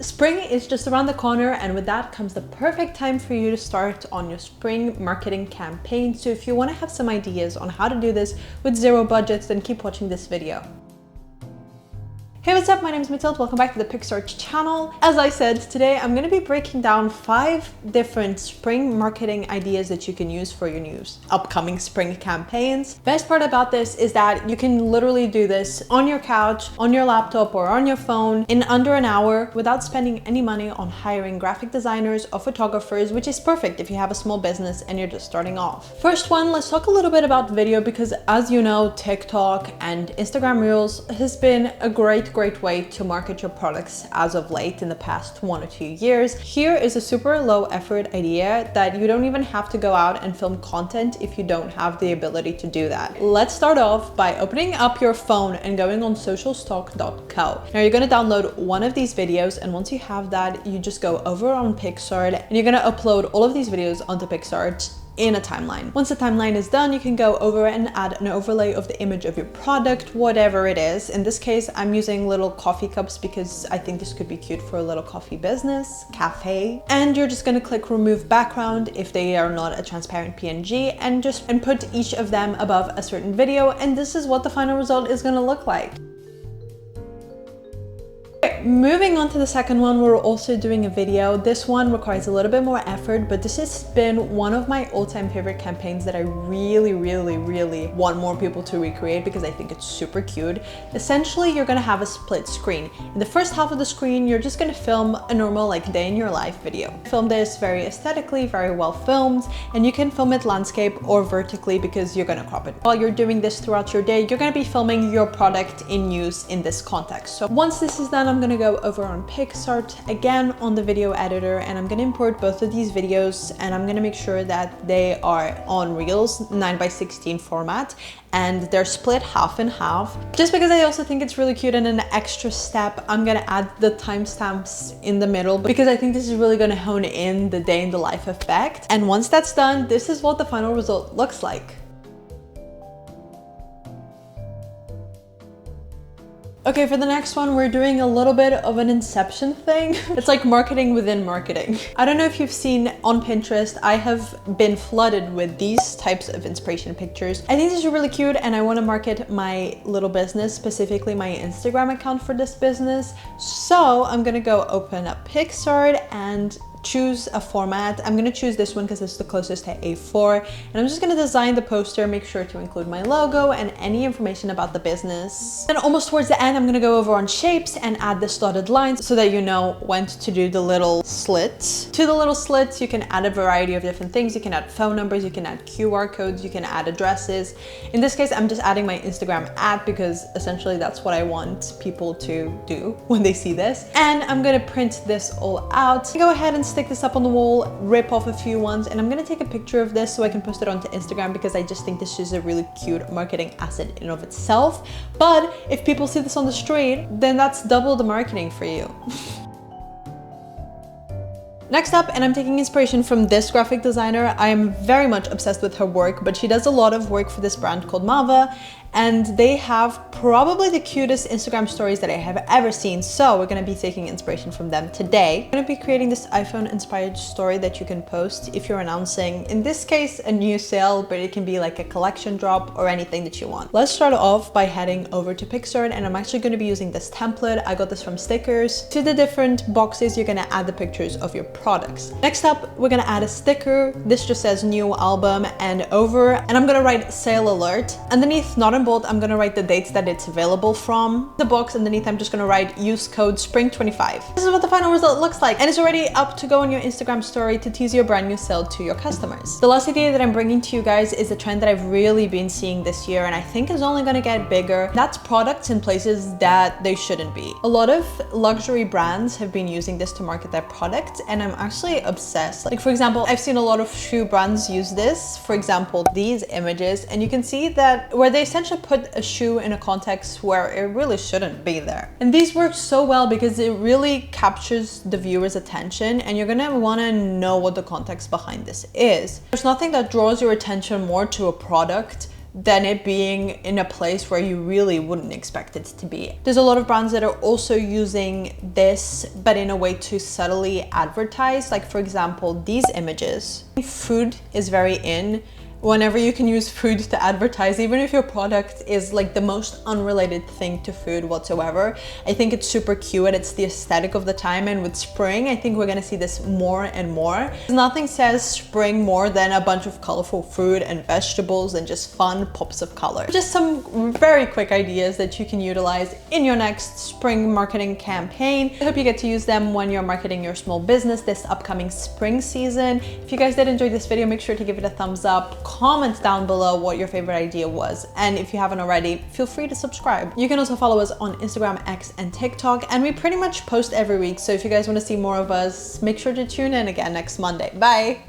Spring is just around the corner, and with that comes the perfect time for you to start on your spring marketing campaign. So if you want to have some ideas on how to do this with zero budgets, then keep watching this video. Hey, what's up? My name is Mathilde. Welcome back to the Picsart channel. As I said, today I'm going to be breaking down 5 different spring marketing ideas that you can use for your new upcoming spring campaigns. Best part about this is that you can literally do this on your couch, on your laptop, or on your phone in under an hour without spending any money on hiring graphic designers or photographers, which is perfect if you have a small business and you're just starting off. First one, let's talk a little bit about video, because as you know, TikTok and Instagram Reels has been a great way to market your products as of late in the past 1 or 2 years. Here is a super low effort idea that you don't even have to go out and film content if you don't have the ability to do that. Let's start off by opening up your phone and going on socialstock.co. Now you're going to download one of these videos, and once you have that, you just go over on Picsart and you're going to upload all of these videos onto Picsart in a timeline. Once the timeline is done, you can go over and add an overlay of the image of your product, whatever it is. In this case, I'm using little coffee cups because I think this could be cute for a little coffee business, cafe. And you're just gonna click remove background if they are not a transparent PNG, and put each of them above a certain video. And this is what the final result is gonna look like. Moving on to the second one, we're also doing a video. This one requires a little bit more effort, but this has been one of my all-time favorite campaigns that I really want more people to recreate because I think it's super cute. Essentially, you're gonna have a split screen. In the first half of the screen, you're just gonna film a normal day in your life video. Film this very aesthetically, very well filmed, and you can film it landscape or vertically because you're gonna crop it. While you're doing this throughout your day, you're gonna be filming your product in use in this context. So once this is done, I'm gonna go over on Picsart again on the video editor, and I'm gonna import both of these videos, and I'm gonna make sure that they are on Reels 9:16 format and they're split half and half. Just because I also think it's really cute, and an extra step, I'm gonna add the timestamps in the middle because I think this is really gonna hone in the day in the life effect. And once that's done, this is what the final result looks like. Okay, for the next one, we're doing a little bit of an inception thing. It's like marketing within marketing. I don't know if you've seen on Pinterest, I have been flooded with these types of inspiration pictures. I think these are really cute, and I want to market my little business, specifically my Instagram account for this business. So I'm gonna go open up Picsart and choose a format. I'm gonna choose this one because it's the closest to A4, and I'm just gonna design the poster, make sure to include my logo and any information about the business. Then almost towards the end, I'm gonna go over on shapes and add the dotted lines so that you know when to do the little slits. To the little slits, you can add a variety of different things. You can add phone numbers, you can add QR codes, you can add addresses. In this case, I'm just adding my Instagram ad because essentially that's what I want people to do when they see this. And I'm gonna print this all out. Go ahead and stick this up on the wall, rip off a few ones, and I'm gonna take a picture of this so I can post it onto Instagram because I just think this is a really cute marketing asset in and of itself. But if people see this on the street, then that's double the marketing for you. Next up, and I'm taking inspiration from this graphic designer. I am very much obsessed with her work, but she does a lot of work for this brand called Mava, and they have probably the cutest Instagram stories that I have ever seen. So we're gonna be taking inspiration from them today. I'm gonna be creating this iPhone inspired story that you can post if you're announcing, in this case, a new sale, but it can be like a collection drop or anything that you want. Let's start off by heading over to Picsart, and I'm actually gonna be using this template. I got this from Stickers. To the different boxes, you're gonna add the pictures of your products. Next up, we're gonna add a sticker. This just says new album, and I'm gonna write sale alert. Underneath, not in bold, I'm gonna write the dates that it's available from. The box underneath, I'm just gonna write use code spring25. This is what the final result looks like, and it's already up to go on your Instagram story to tease your brand new sale to your customers. The last idea that I'm bringing to you guys is a trend that I've really been seeing this year, and I think is only gonna get bigger. That's products in places that they shouldn't be. A lot of luxury brands have been using this to market their products, and I'm actually obsessed. Like, for example, I've seen a lot of shoe brands use this. For example, these images, and you can see that where they essentially put a shoe in a context where it really shouldn't be there. And these work so well because it really captures the viewer's attention, and you're gonna wanna know what the context behind this is. There's nothing that draws your attention more to a product than it being in a place where you really wouldn't expect it to be. There's a lot of brands that are also using this, but in a way to subtly advertise. Like for example, these images. Food is very in. Whenever you can use food to advertise, even if your product is like the most unrelated thing to food whatsoever, I think it's super cute. It's the aesthetic of the time, and with spring, I think we're gonna see this more and more. Nothing says spring more than a bunch of colorful fruit and vegetables and just fun pops of color. Just some very quick ideas that you can utilize in your next spring marketing campaign. I hope you get to use them when you're marketing your small business this upcoming spring season. If you guys did enjoy this video, make sure to give it a thumbs up. Comment down below what your favorite idea was, and if you haven't already, feel free to subscribe. You can also follow us on Instagram, X, and TikTok, and we pretty much post every week, so if you guys want to see more of us, make sure to tune in again next Monday. Bye!